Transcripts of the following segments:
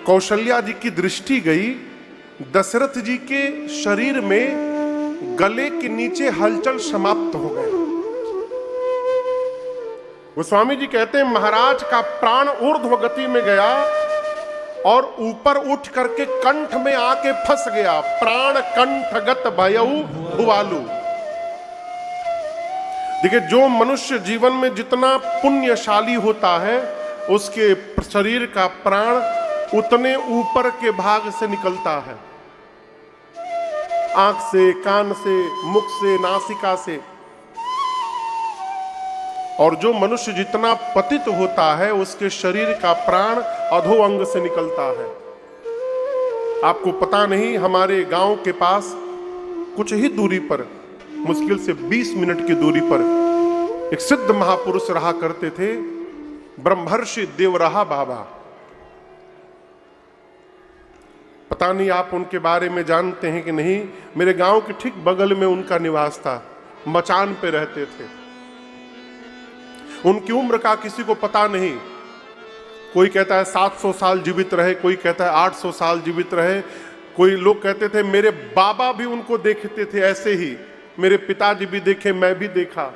कौशल्या जी की दृष्टि गई दशरथ जी के शरीर में गले के नीचे हलचल समाप्त हो गए। गोस्वामी जी कहते हैं महाराज का प्राण ऊर्ध्व गति में गया और ऊपर उठ करके कंठ में आके फंस गया। प्राण कंठगत भयउ भुवालु। देखिए, जो मनुष्य जीवन में जितना पुण्यशाली होता है उसके शरीर का प्राण उतने ऊपर के भाग से निकलता है, आंख से, कान से, मुख से, नासिका से। और जो मनुष्य जितना पतित होता है उसके शरीर का प्राण अधो अंग से निकलता है। आपको पता नहीं, हमारे गांव के पास कुछ ही दूरी पर, मुश्किल से 20 मिनट की दूरी पर एक सिद्ध महापुरुष रहा करते थे, ब्रह्मर्षि देवराहा बाबा। पता नहीं आप उनके बारे में जानते हैं कि नहीं। मेरे गांव के ठीक बगल में उनका निवास था, मचान पे रहते थे। उनकी उम्र का किसी को पता नहीं। कोई कहता है 700 साल जीवित रहे, कोई कहता है 800 साल जीवित रहे। कोई लोग कहते थे मेरे बाबा भी उनको देखते थे ऐसे ही, मेरे पिताजी भी देखे, मैं भी देखा।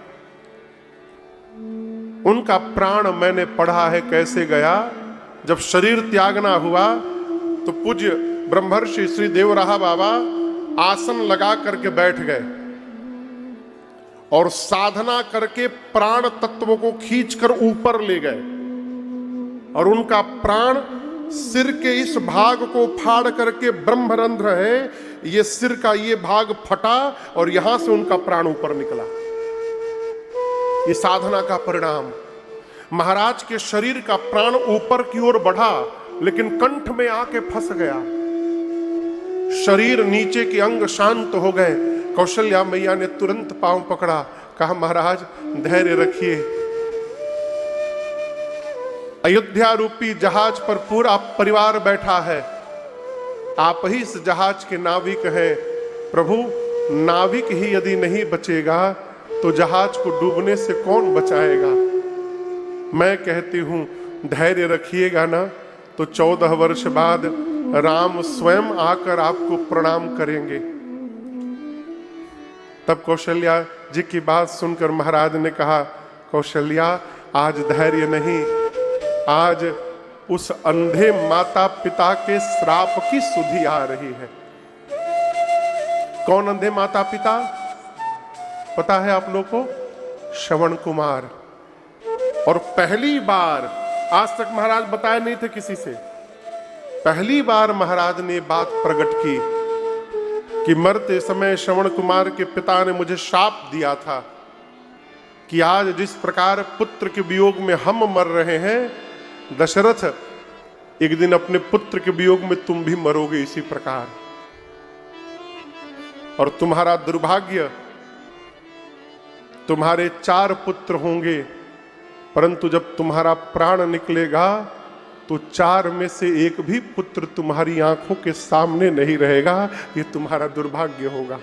उनका प्राण मैंने पढ़ा है कैसे गया। जब शरीर त्यागना हुआ तो पूज्य ब्रह्मर्षि श्री देवराहा बाबा आसन लगा करके बैठ गए और साधना करके प्राण तत्वों को खींचकर ऊपर ले गए। और उनका प्राण सिर के इस भाग को फाड़ करके, ब्रह्मरंध्र है ये, सिर का ये भाग फटा और यहां से उनका प्राण ऊपर निकला। ये साधना का परिणाम। महाराज के शरीर का प्राण ऊपर की ओर बढ़ा लेकिन कंठ में आके फंस गया। शरीर नीचे के अंग शांत हो गए। कौशल्या मैया ने तुरंत पांव पकड़ा, कहा महाराज धैर्य रखिए। अयोध्या रूपी जहाज पर पूरा परिवार बैठा है, आप ही इस जहाज के नाविक हैं। प्रभु, नाविक ही यदि नहीं बचेगा तो जहाज को डूबने से कौन बचाएगा। मैं कहती हूं धैर्य रखिएगा ना, तो 14 वर्ष बाद राम स्वयं आकर आपको प्रणाम करेंगे। तब कौशल्या जी की बात सुनकर महाराज ने कहा, कौशल्या आज धैर्य नहीं, आज उस अंधे माता पिता के श्राप की सुधि आ रही है। कौन अंधे माता पिता? पता है आप लोग को? श्रवण कुमार। और पहली बार, आज तक महाराज बताए नहीं थे किसी से, पहली बार महाराज ने बात प्रकट की कि मरते समय श्रवण कुमार के पिता ने मुझे शाप दिया था कि आज जिस प्रकार पुत्र के वियोग में हम मर रहे हैं, दशरथ एक दिन अपने पुत्र के वियोग में तुम भी मरोगे इसी प्रकार। और तुम्हारा दुर्भाग्य, तुम्हारे 4 पुत्र होंगे, परंतु जब तुम्हारा प्राण निकलेगा तो 4 में से एक भी पुत्र तुम्हारी आंखों के सामने नहीं रहेगा। ये तुम्हारा दुर्भाग्य होगा।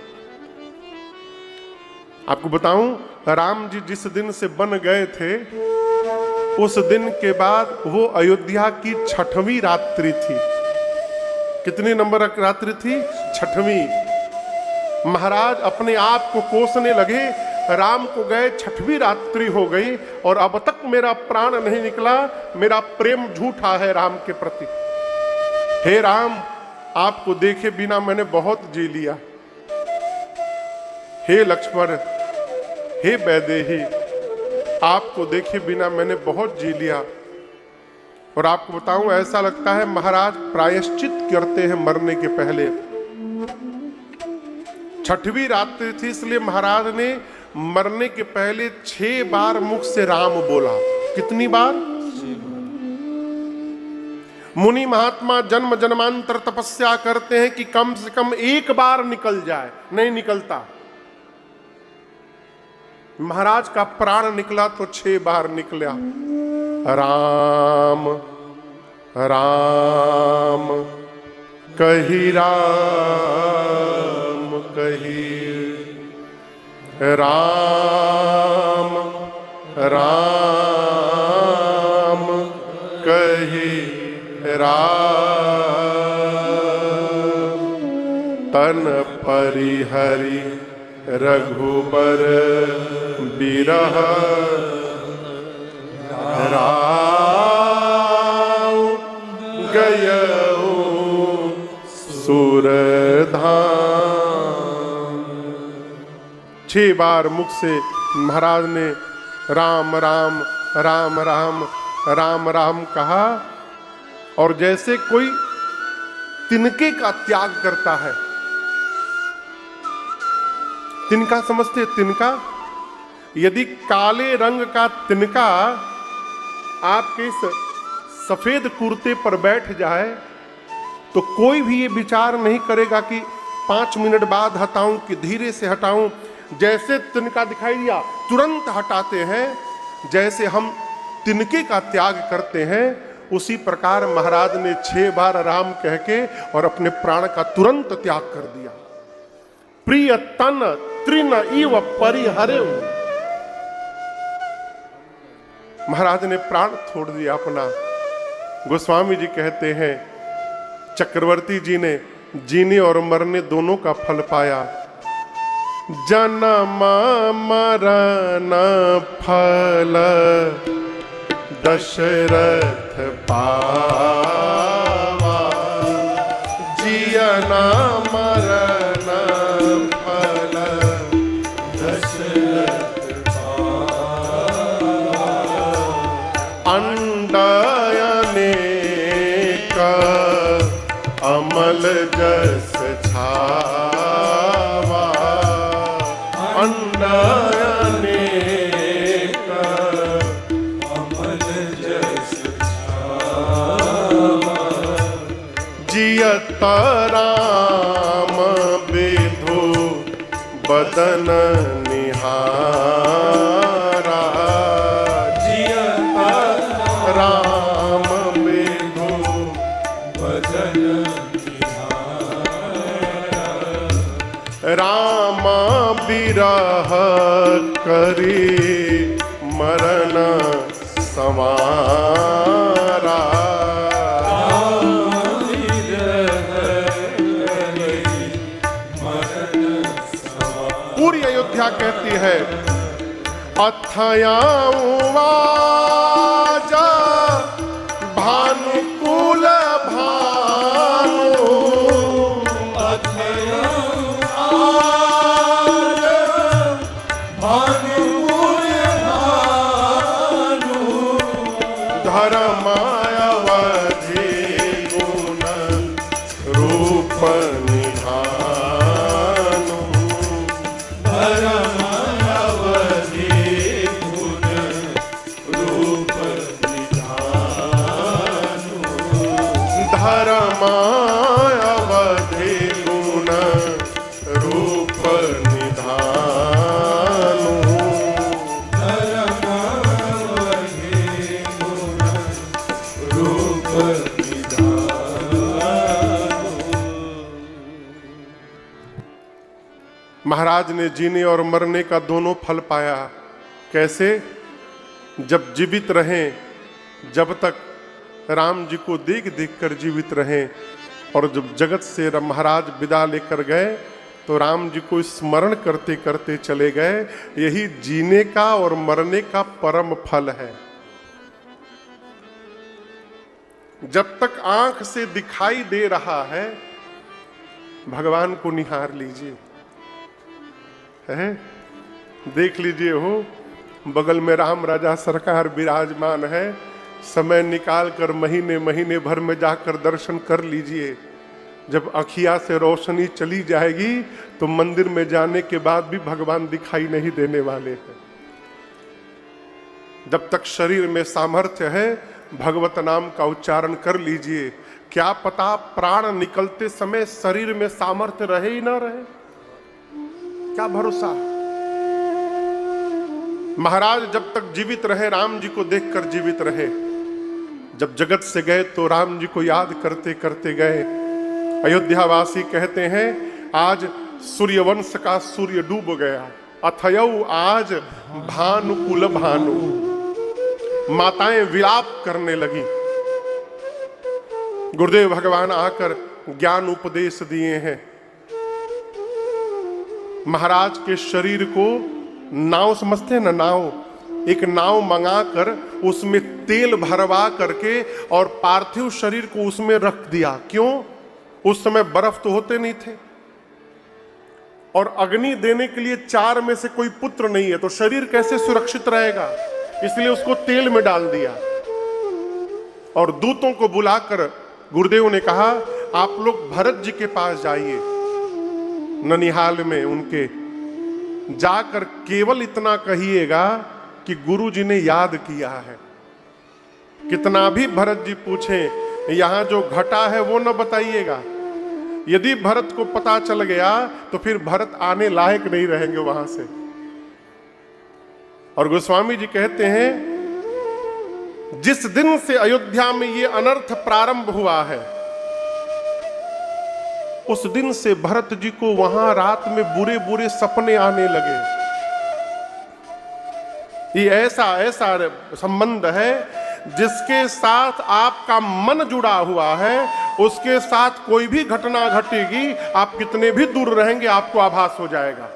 आपको बताऊं, राम जी जिस दिन से बन गए थे उस दिन के बाद वो अयोध्या की 6वीं रात्रि थी। कितनी नंबर रात्रि थी? 6वीं। महाराज अपने आप को कोसने लगे, राम को गए 6वीं रात्रि हो गई और अब तक मेरा प्राण नहीं निकला। मेरा प्रेम झूठा है राम के प्रति। हे राम, आपको देखे बिना मैंने बहुत जी लिया। हे लक्ष्मण, हे वैदेही, आपको देखे बिना मैंने बहुत जी लिया। और आपको बताऊं, ऐसा लगता है महाराज प्रायश्चित करते हैं मरने के पहले। 6वीं रात्रि थी, इसलिए महाराज ने मरने के पहले 6 बार मुख से राम बोला। कितनी बार? 6 बार। मुनि महात्मा जन्म जन्मांतर तपस्या करते हैं कि कम से कम 1 बार निकल जाए, नहीं निकलता। महाराज का प्राण निकला तो 6 बार निकला। राम राम कही, राम कही, राम राम कही, राम तन परिहरि रघुबर बिरह राम गयऊ सुरधाम। 6 बार मुख से महाराज ने राम राम राम राम राम राम कहा, और जैसे कोई तिनके का त्याग करता है। तिनका समझते? तिनका, यदि काले रंग का तिनका आपके इस सफेद कुर्ते पर बैठ जाए तो कोई भी ये विचार नहीं करेगा कि 5 मिनट बाद हटाऊं कि धीरे से हटाऊं। जैसे तिनका दिखाई दिया तुरंत हटाते हैं। जैसे हम तिनके का त्याग करते हैं, उसी प्रकार महाराज ने 6 बार राम कह के और अपने प्राण का तुरंत त्याग कर दिया। प्रिय तन तृण इव परिहरे, महाराज ने प्राण छोड़ दिया अपना। गोस्वामी जी कहते हैं चक्रवर्ती जी ने जीने और मरने दोनों का फल पाया। जन्म मरण फल दशरथ पावा, जियन मरण फल दशरथ पावा, अंडयनेक अमल जस छावा, अंडयनेक अमल जस छावा, जियत राम विधु बदन निहारा, जियत राम विधु बदन राम बिरह करी मरण संवारा, पूरी अयोध्या कहती है अथयाऊवाजा भानुकुल भानु, धर्मावधि गुण रूप निधानु, धर्मावधि गुण रूप निधानु, धर्मावधि गुण रूप निधानु, महाराज ने जीने और मरने का दोनों फल पाया। कैसे? जब जीवित रहें, जब तक राम जी को देख देख कर जीवित रहें, और जब जगत से महाराज विदा लेकर गए तो राम जी को स्मरण करते करते चले गए। यही जीने का और मरने का परम फल है। जब तक आंख से दिखाई दे रहा है, भगवान को निहार लीजिए, है देख लीजिए। हो बगल में राम राजा सरकार विराजमान है, समय निकाल कर महीने महीने भर में जाकर दर्शन कर लीजिए। जब अखिया से रोशनी चली जाएगी तो मंदिर में जाने के बाद भी भगवान दिखाई नहीं देने वाले हैं। जब तक शरीर में सामर्थ्य है, भगवत नाम का उच्चारण कर लीजिए। क्या पता प्राण निकलते समय शरीर में सामर्थ्य रहे ही ना रहे, क्या भरोसा। महाराज जब तक जीवित रहे, राम जी को देखकर जीवित रहे। जब जगत से गए तो राम जी को याद करते करते गए। अयोध्यावासी कहते हैं आज सूर्यवंश का सूर्य डूब गया। अथयौ आज भानुकुल भानु, माताएं विलाप करने लगी। गुरुदेव भगवान आकर ज्ञान उपदेश दिए हैं। महाराज के शरीर को नाव समझते हैं ना, नाव, एक नाव मंगाकर उसमें तेल भरवा करके और पार्थिव शरीर को उसमें रख दिया। क्यों? उस समय बर्फ तो होते नहीं थे और अग्नि देने के लिए 4 में से कोई पुत्र नहीं है, तो शरीर कैसे सुरक्षित रहेगा, इसलिए उसको तेल में डाल दिया। और दूतों को बुलाकर गुरुदेव ने कहा, आप लोग भरत जी के पास जाइए, ननिहाल में उनके जाकर केवल इतना कहिएगा कि गुरु जी ने याद किया है। कितना भी भरत जी पूछें, यहां जो घटा है वो न बताइएगा। यदि भरत को पता चल गया तो फिर भरत आने लायक नहीं रहेंगे वहां से। और गोस्वामी जी कहते हैं, जिस दिन से अयोध्या में ये अनर्थ प्रारंभ हुआ है, उस दिन से भरत जी को वहां रात में बुरे बुरे सपने आने लगे। ये ऐसा संबंध है जिसके साथ आपका मन जुड़ा हुआ है, उसके साथ कोई भी घटना घटेगी, आप कितने भी दूर रहेंगे आपको आभास हो जाएगा।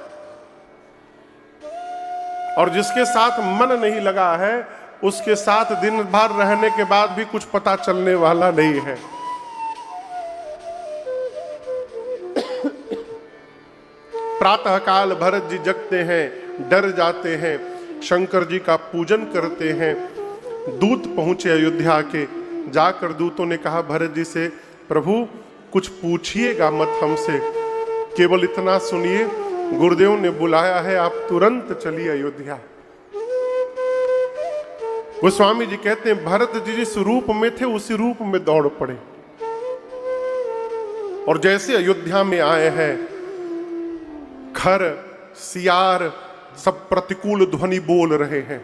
और जिसके साथ मन नहीं लगा है, उसके साथ दिन भर रहने के बाद भी कुछ पता चलने वाला नहीं है। प्रातः काल भरत जी जगते हैं, डर जाते हैं, शंकर जी का पूजन करते हैं। दूत पहुंचे अयोध्या के, जाकर दूतों ने कहा भरत जी से, प्रभु कुछ पूछिएगा मत हमसे, केवल इतना सुनिए, गुरुदेव ने बुलाया है, आप तुरंत चलिए अयोध्या। गोस्वामी जी कहते हैं, भरत जी जिस रूप में थे उसी रूप में दौड़ पड़े और जैसे अयोध्या में आए हैं, खर सियार सब प्रतिकूल ध्वनि बोल रहे हैं।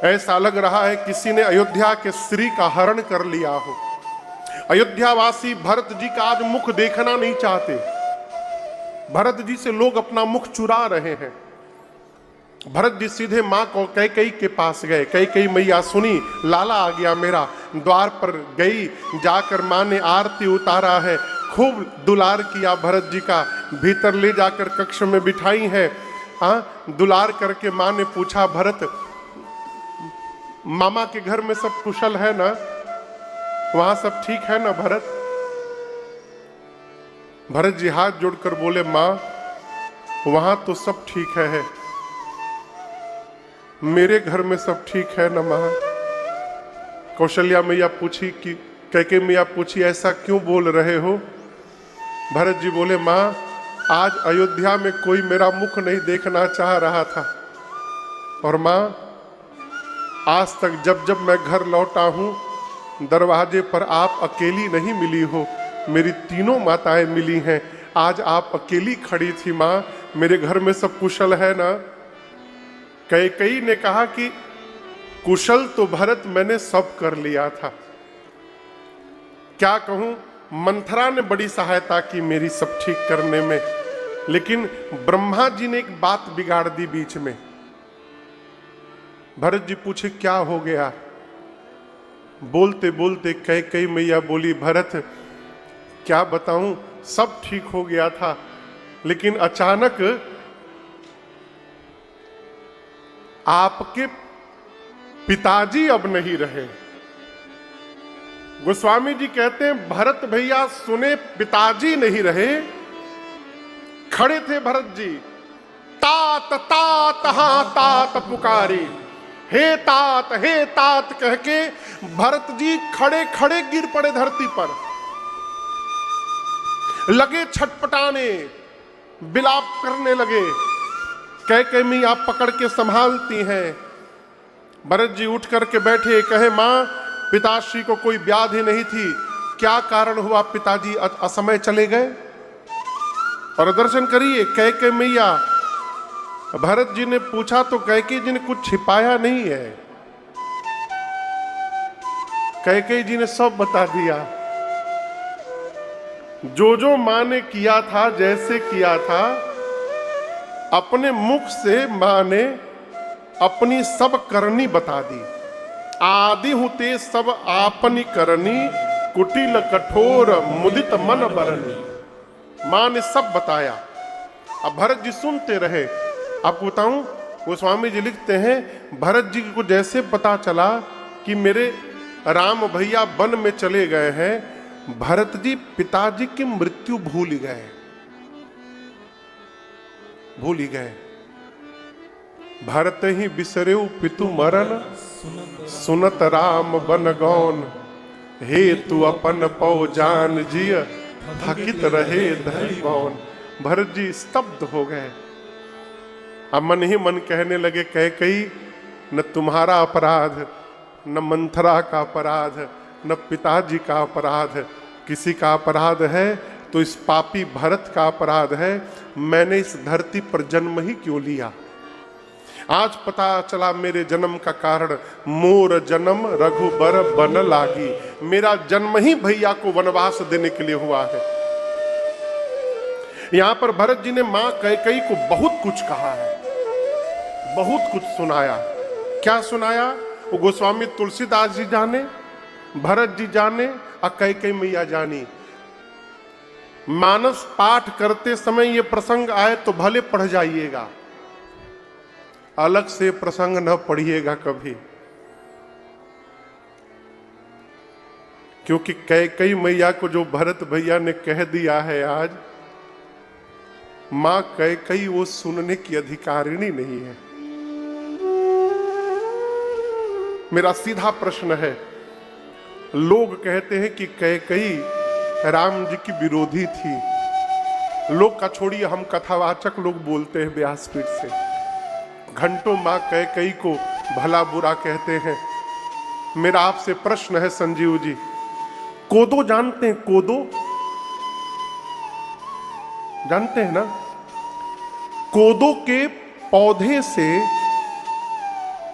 ऐसा लग रहा है किसी ने अयोध्या के श्री का हरण कर लिया हो। अयोध्यावासी भरत जी का आज मुख देखना नहीं चाहते। भरत जी से लोग अपना मुख चुरा रहे हैं। भरत जी सीधे मां को कैकेयी के पास गए। कैकेयी मैया सुनी लाला आ गया मेरा, द्वार पर गई, जाकर मां ने आरती उतारा है, खूब दुलार किया भरत जी का, भीतर ले जाकर कक्ष में बिठाई है। दुलार करके मां ने पूछा, भरत मामा के घर में सब कुशल है ना, वहां सब ठीक है ना भरत? भरत जी हाथ जोड़कर बोले, मां वहां तो सब ठीक है, मेरे घर में सब ठीक है ना मां? कौशल्या मैया पूछी कि कैकेयी मैया पूछी, ऐसा क्यों बोल रहे हो? भरत जी बोले, मां आज अयोध्या में कोई मेरा मुख नहीं देखना चाह रहा था, और मां आज तक जब जब मैं घर लौटा हूं, दरवाजे पर आप अकेली नहीं मिली हो, मेरी तीनों माताएं मिली हैं। आज आप अकेली खड़ी थी मां, मेरे घर में सब कुशल है ना? कैकेयी ने कहा कि कुशल तो भरत मैंने सब कर लिया था, क्या कहूं, मंथरा ने बड़ी सहायता की मेरी सब ठीक करने में, लेकिन ब्रह्मा जी ने एक बात बिगाड़ दी बीच में। भरत जी पूछे क्या हो गया? बोलते बोलते कैकेयी मैया बोली, भरत क्या बताऊं, सब ठीक हो गया था, लेकिन अचानक आपके पिताजी अब नहीं रहे। गोस्वामी जी कहते हैं, भरत भैया सुने पिताजी नहीं रहे, खड़े थे भरत जी, तात तात हाँ तात पुकारी, हे तात कह के भरत जी खड़े खड़े गिर पड़े धरती पर, लगे छटपटाने, बिलाप करने लगे। कैकेयी मैया पकड़ के संभालती हैं। भरत जी उठ करके बैठे, कहे मां पिताश्री को कोई व्याधि नहीं थी, क्या कारण हुआ पिताजी असमय चले गए? और दर्शन करिए कैकेयी मैया, भरत जी ने पूछा तो कैकेयी जी ने कुछ छिपाया नहीं है, कैकेयी जी ने सब बता दिया। जो मां ने किया था, जैसे किया था, अपने मुख से मां ने अपनी सब करनी बता दी। आदि हुते सब आपनी करनी, कुटिल कठोर मुदित मन बरनी। मां ने सब बताया। अब भरत जी सुनते रहे। आपको बताऊं, गोस्वामी जी लिखते हैं, भरत जी को जैसे पता चला कि मेरे राम भैया वन में चले गए हैं, भरत जी पिताजी की मृत्यु भूल गए। भरत ही बिसरेउ पितु मरण, सुनत राम बन गौन। हे तू अपन पौ जान जिय, थकित रहे धरि मौन। भरत जी स्तब्ध हो गए। अब मन ही मन कहने लगे, कह कही न तुम्हारा अपराध, न मंथरा का अपराध, न पिताजी का अपराध, किसी का अपराध है तो इस पापी भरत का अपराध है। मैंने इस धरती पर जन्म ही क्यों लिया। आज पता चला मेरे जन्म का कारण, मोर जन्म रघुबर बन लागी। मेरा जन्म ही भैया को वनवास देने के लिए हुआ है। यहां पर भरत जी ने मां कैकेयी को बहुत कुछ कहा है, बहुत कुछ सुनाया। क्या सुनाया वो गोस्वामी तुलसीदास जी जाने, भरत जी जाने और कैकेयी मैया जानी। मानस पाठ करते समय ये प्रसंग आए तो भले पढ़ जाइएगा, अलग से प्रसंग न पढ़िएगा कभी, क्योंकि कैकेयी मैया को जो भरत भैया ने कह दिया है आज, मां कैकेयी वो सुनने की अधिकारिणी नहीं है। मेरा सीधा प्रश्न है, लोग कहते हैं कि कैकेयी राम जी की विरोधी थी। लोग का छोड़िए, हम कथावाचक लोग बोलते हैं व्यासपीठ से, घंटों मां कैकेयी को भला बुरा कहते हैं। मेरा आपसे प्रश्न है संजीव जी, कोदो जानते हैं? कोदो जानते हैं ना? कोदो के पौधे से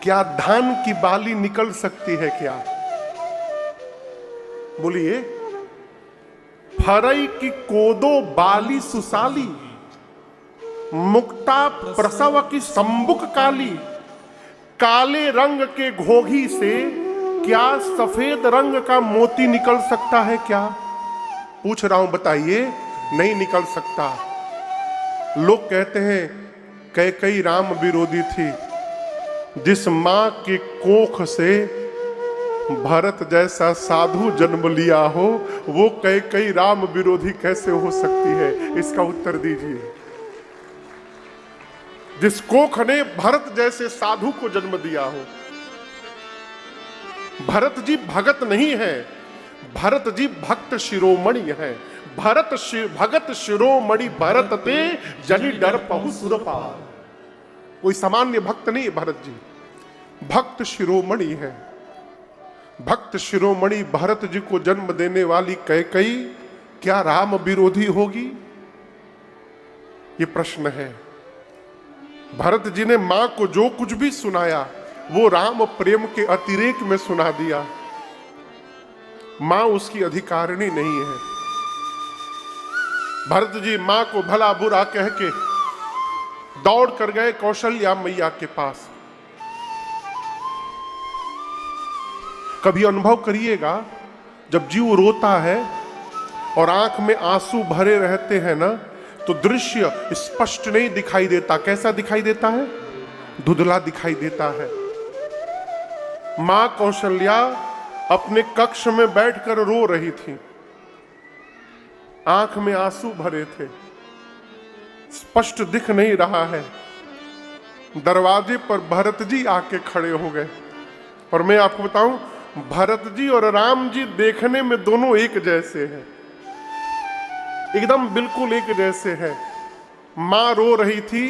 क्या धान की बाली निकल सकती है क्या? बोलिए। फरई की कोदो बाली सुसाली, मुक्ता प्रसव की संबुक काली। काले रंग के घोघी से क्या सफेद रंग का मोती निकल सकता है क्या? पूछ रहा हूं, बताइए। नहीं निकल सकता। लोग कहते हैं कैकेयी राम विरोधी थी। जिस मां के कोख से भरत जैसा साधु जन्म लिया हो, वो कैकेयी राम विरोधी कैसे हो सकती है? इसका उत्तर दीजिए। जिस कोख ने भरत जैसे साधु को जन्म दिया हो। भरत जी भगत नहीं है, भरत जी भक्त शिरोमणि है। भगत शिरोमणि भरत ते, जनि डर पहु सुरपाल। कोई सामान्य भक्त नहीं है भरत जी, भक्त शिरोमणि है। भक्त शिरोमणि भरत जी को जन्म देने वाली कैकेयी क्या राम विरोधी होगी? ये प्रश्न है। भरत जी ने मां को जो कुछ भी सुनाया वो राम प्रेम के अतिरेक में सुना दिया। मां उसकी अधिकारिणी नहीं है। भरत जी मां को भला बुरा कह के दौड़ कर गए कौशल्या मैया के पास। कभी अनुभव करिएगा, जब जीव रोता है और आंख में आंसू भरे रहते हैं ना, तो दृश्य स्पष्ट नहीं दिखाई देता। कैसा दिखाई देता है? धुंधला दिखाई देता है। मां कौशल्या अपने कक्ष में बैठकर रो रही थी, आंख में आंसू भरे थे, स्पष्ट दिख नहीं रहा है। दरवाजे पर भरत जी आके खड़े हो गए। और मैं आपको बताऊं, भरत जी और राम जी देखने में दोनों एक जैसे हैं, एकदम बिल्कुल एक जैसे हैं। मां रो रही थी,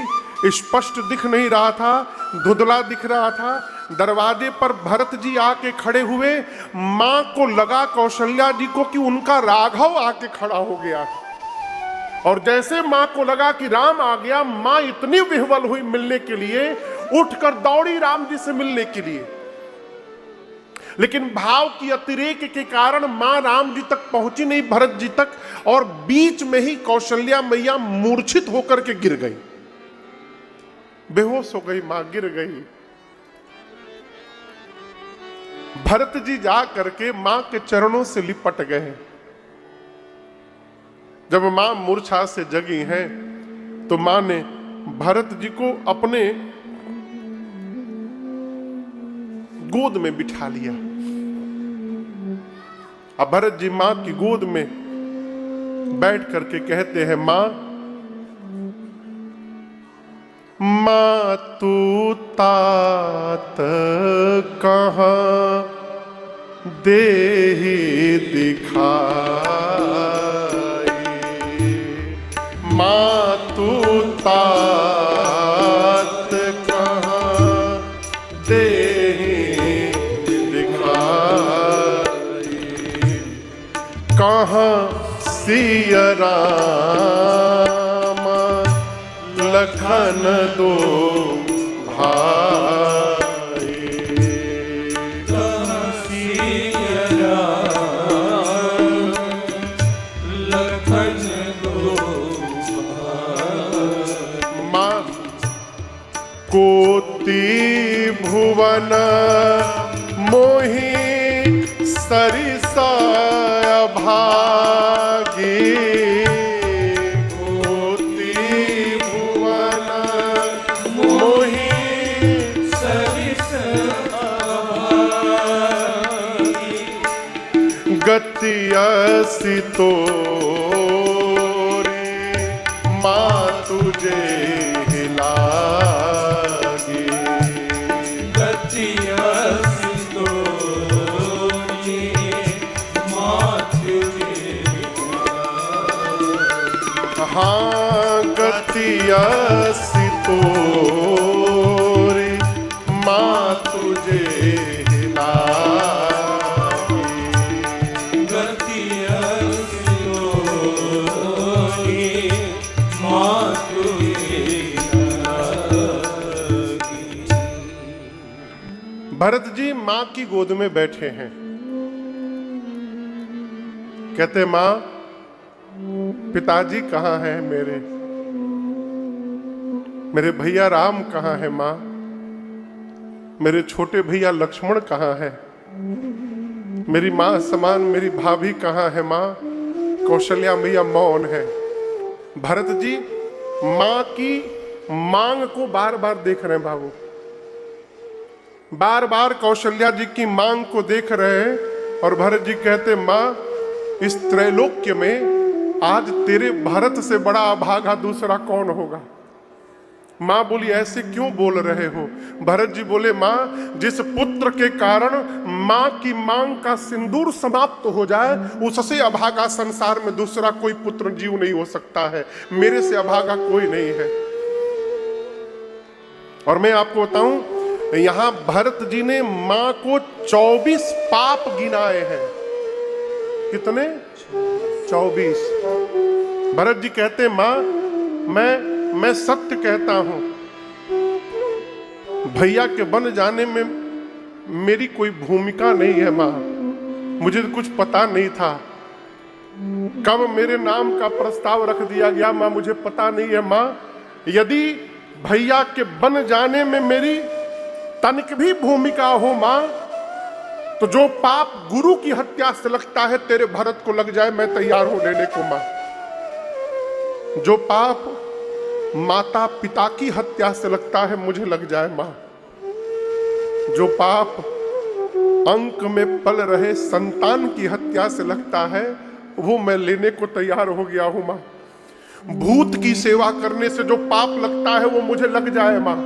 स्पष्ट दिख नहीं रहा था, धुंधला दिख रहा था। दरवाजे पर भरत जी आके खड़े हुए। मां को लगा कौशल्या जी को कि उनका राघव आके खड़ा हो गया। और जैसे मां को लगा कि राम आ गया, मां इतनी विह्वल हुई मिलने के लिए, उठकर दौड़ी राम जी से मिलने के लिए। लेकिन भाव की अतिरेक के कारण मां राम जी तक पहुंची नहीं, भरत जी तक, और बीच में ही कौशल्या मैया मूर्छित होकर के गिर गई, बेहोश हो गई। मां गिर गई। भरत जी जा करके मां के चरणों से लिपट गए। जब मां मूर्छा से जगी हैं तो मां ने भरत जी को अपने गोद में बिठा लिया। अब भरत जी मां की गोद में बैठ करके कहते हैं, मां तू तात कहां देहि दिखाई, मां तू तात कहां देहि दिखाई, कहां सिया राम लखन दो भाई, कहां सिया राम लखन दो भाई। मां कोटि भुवन मोहि सरिसा भागी, गति ऐसी तोरी मां तुझे लागी, गति ऐसी तोरी मां तुझे लागी। हाँ गति ऐसी तोरी मां तुझे भरत जी मां की गोद में बैठे हैं। कहते, मां पिताजी कहां हैं मेरे भैया राम कहां है मां, मेरे छोटे भैया लक्ष्मण कहां है, मेरी मां समान मेरी भाभी कहां है मां। कौशल्या मैया मौन है। भरत जी मां की मांग को बार बार देख रहे हैं बाबू, बार बार कौशल्या जी की मांग को देख रहे हैं। और भरत जी कहते, मां इस त्रैलोक्य में आज तेरे भरत से बड़ा अभागा दूसरा कौन होगा। मां बोली, ऐसे क्यों बोल रहे हो। भरत जी बोले, मां जिस पुत्र के कारण मां की मांग का सिंदूर समाप्त हो जाए, उससे अभागा संसार में दूसरा कोई पुत्र जीव नहीं हो सकता है। मेरे से अभागा कोई नहीं है। और मैं आपको बताऊं, यहां भरत जी ने मां को 24 पाप गिनाए हैं। कितने? 24। भरत जी कहते, मां मैं सत्य कहता हूं, भैया के बन जाने में मेरी कोई भूमिका नहीं है मां। मुझे कुछ पता नहीं था, कब मेरे नाम का प्रस्ताव रख दिया गया मां मुझे पता नहीं है मां। यदि भैया के बन जाने में मेरी तनिक भी भूमिका हो मां, तो जो पाप गुरु की हत्या से लगता है तेरे भरत को लग जाए, मैं तैयार हूं लेने को मां। जो पाप माता पिता की हत्या से लगता है मुझे लग जाए मां। जो पाप अंक में पल रहे संतान की हत्या से लगता है वो मैं लेने को तैयार हो गया हूं मां। भूत की सेवा करने से जो पाप लगता है वो मुझे लग जाए मां।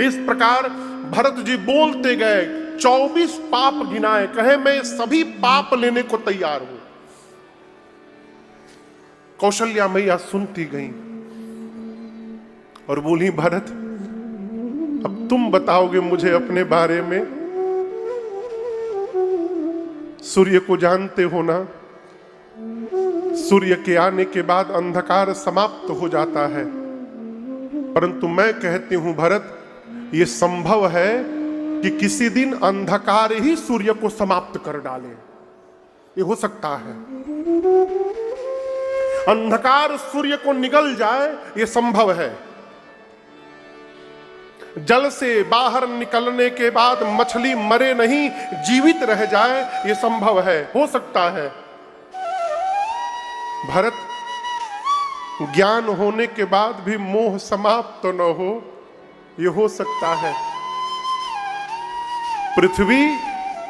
इस प्रकार भरत जी बोलते गए, 24 पाप गिनाए, कहे मैं सभी पाप लेने को तैयार हूं। कौशल्या मैया सुनती गई और बोली, भरत अब तुम बताओगे मुझे अपने बारे में। सूर्य को जानते हो ना, सूर्य के आने के बाद अंधकार समाप्त हो जाता है, परंतु मैं कहती हूं भरत, यह संभव है कि किसी दिन अंधकार ही सूर्य को समाप्त कर डाले। ये हो सकता है, अंधकार सूर्य को निगल जाए, यह संभव है। जल से बाहर निकलने के बाद मछली मरे नहीं, जीवित रह जाए, ये संभव है, हो सकता है। भरत, ज्ञान होने के बाद भी मोह समाप्त तो न हो, ये हो सकता है। पृथ्वी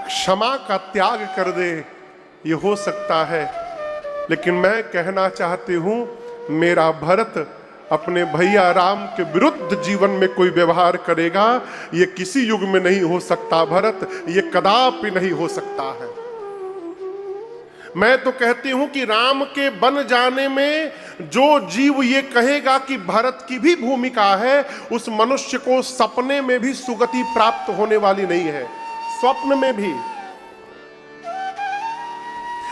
क्षमा का त्याग कर दे, ये हो सकता है। लेकिन मैं कहना चाहती हूं, मेरा भरत अपने भैया राम के विरुद्ध जीवन में कोई व्यवहार करेगा, ये किसी युग में नहीं हो सकता भरत, ये कदापि नहीं हो सकता है। मैं तो कहती हूं कि राम के बन जाने में जो जीव ये कहेगा कि भरत की भी भूमिका है, उस मनुष्य को सपने में भी सुगति प्राप्त होने वाली नहीं है। स्वप्न में भी।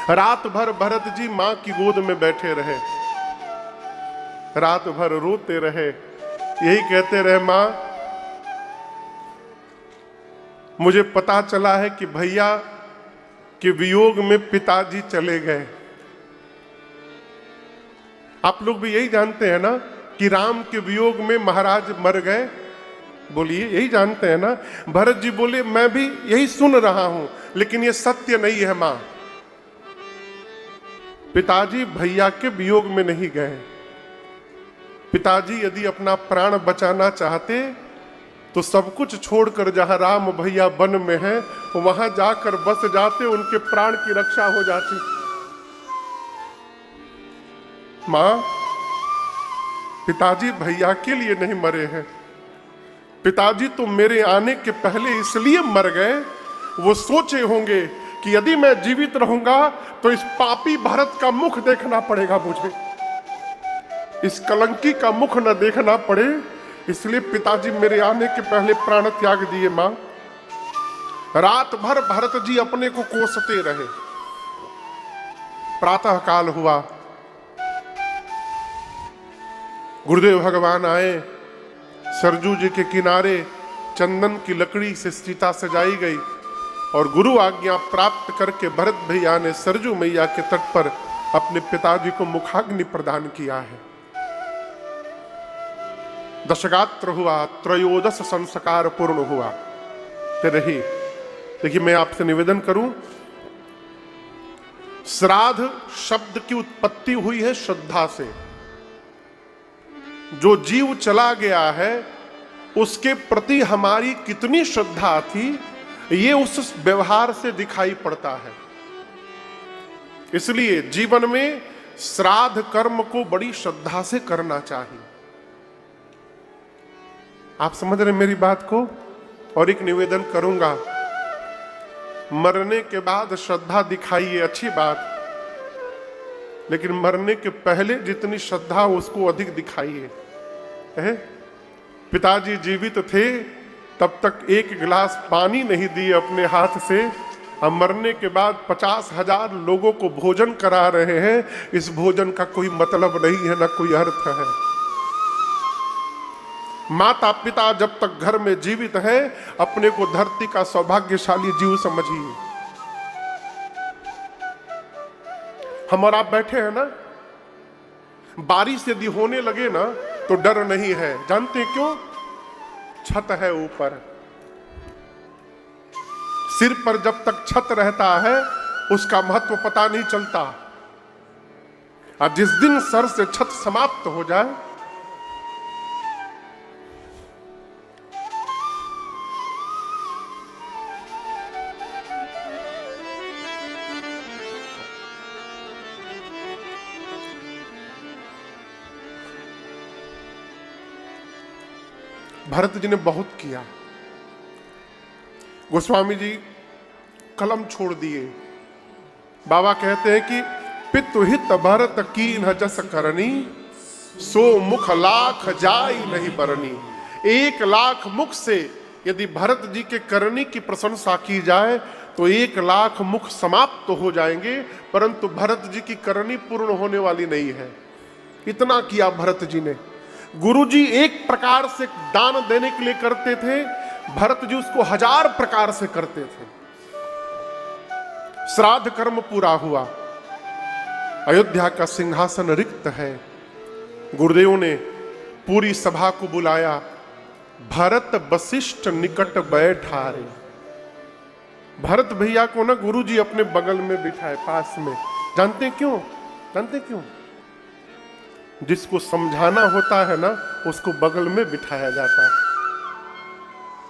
रात भर भरत जी मां की गोद में बैठे रहे, रात भर रोते रहे, यही कहते रहे, मां मुझे पता चला है कि भैया के वियोग में पिताजी चले गए। आप लोग भी यही जानते हैं ना कि राम के वियोग में महाराज मर गए, बोलिए यही जानते हैं ना। भरत जी बोले, मैं भी यही सुन रहा हूं, लेकिन ये सत्य नहीं है मां। पिताजी भैया के वियोग में नहीं गए। पिताजी यदि अपना प्राण बचाना चाहते तो सब कुछ छोड़कर जहां राम भैया वन में है वहां जाकर बस जाते, उनके प्राण की रक्षा हो जाती। मां, पिताजी भैया के लिए नहीं मरे हैं, पिताजी तो मेरे आने के पहले इसलिए मर गए, वो सोचे होंगे कि यदि मैं जीवित रहूंगा तो इस पापी भरत का मुख देखना पड़ेगा मुझे, इस कलंकी का मुख न देखना पड़े, इसलिए पिताजी मेरे आने के पहले प्राण त्याग दिए। मां, रात भर भरत जी अपने को कोसते रहे। प्रातः काल हुआ, गुरुदेव भगवान आए, सरजू जी के किनारे चंदन की लकड़ी से सीता सजाई गई और गुरु आज्ञा प्राप्त करके भरत भैया ने सरजू मैया के तट पर अपने पिताजी को मुखाग्नि प्रदान किया है। दशगात्र हुआ, त्रयोदश संस्कार पूर्ण हुआ। तो रही देखिए, मैं आपसे निवेदन करूं, श्राद्ध शब्द की उत्पत्ति हुई है श्रद्धा से। जो जीव चला गया है उसके प्रति हमारी कितनी श्रद्धा थी, ये उस व्यवहार से दिखाई पड़ता है। इसलिए जीवन में श्राद्ध कर्म को बड़ी श्रद्धा से करना चाहिए। आप समझ रहे मेरी बात को? और एक निवेदन करूंगा, मरने के बाद श्रद्धा दिखाइए, अच्छी बात, लेकिन मरने के पहले जितनी श्रद्धा उसको अधिक दिखाइए। पिताजी जीवित थे तब तक एक गिलास पानी नहीं दिए अपने हाथ से, अब मरने के बाद 50,000 लोगों को भोजन करा रहे हैं। इस भोजन का कोई मतलब नहीं है, ना कोई अर्थ है। माता पिता जब तक घर में जीवित है, अपने को धरती का सौभाग्यशाली जीव समझिए। हम और आप बैठे हैं ना, बारिश यदि होने लगे ना तो डर नहीं है। जानते हैं क्यों? छत है ऊपर। सिर पर जब तक छत रहता है उसका महत्व पता नहीं चलता, और जिस दिन सर से छत समाप्त हो जाए, भरत जी ने बहुत किया। गोस्वामी जी कलम छोड़ दिए। बाबा कहते हैं कि पितुहित भरत कीन्ह जस करनी, सो मुख लाख जाई नहीं बरनी। 1,00,000 मुख से यदि भरत जी के करनी की प्रशंसा की जाए तो 1,00,000 मुख समाप्त हो जाएंगे, परंतु भरत जी की करनी पूर्ण होने वाली नहीं है। इतना किया भरत जी ने। गुरुजी एक प्रकार से दान देने के लिए करते थे, भरत जी उसको 1000 प्रकार से करते थे। श्राद्ध कर्म पूरा हुआ, अयोध्या का सिंहासन रिक्त है। गुरुदेव ने पूरी सभा को बुलाया, भरत वशिष्ठ निकट बैठारे। भरत भैया को ना गुरुजी अपने बगल में बिठाए, पास में। जानते क्यों? जानते क्यों? जिसको समझाना होता है ना, उसको बगल में बिठाया जाता है।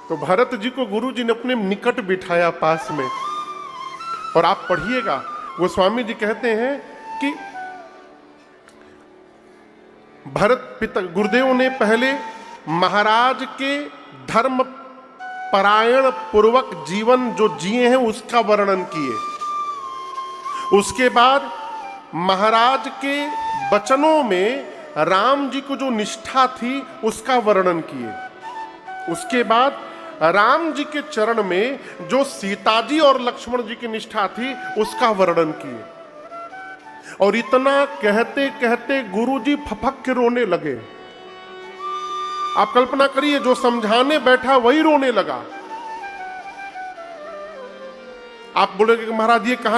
तो भरत जी को गुरुजी ने अपने निकट बिठाया, पास में। और आप पढ़िएगा, गोस्वामी जी कहते हैं कि भरत पिता गुरुदेव ने पहले महाराज के धर्म परायण पूर्वक जीवन जो जिए हैं उसका वर्णन किए। उसके बाद महाराज के वचनों में राम जी को जो निष्ठा थी उसका वर्णन किए। उसके बाद राम जी के चरण में जो सीता जी और लक्ष्मण जी की निष्ठा थी उसका वर्णन किए। और इतना कहते कहते गुरुजी फपक के रोने लगे। आप कल्पना करिए, जो समझाने बैठा वही रोने लगा। आप बोलेंगे कि महाराज ये कहां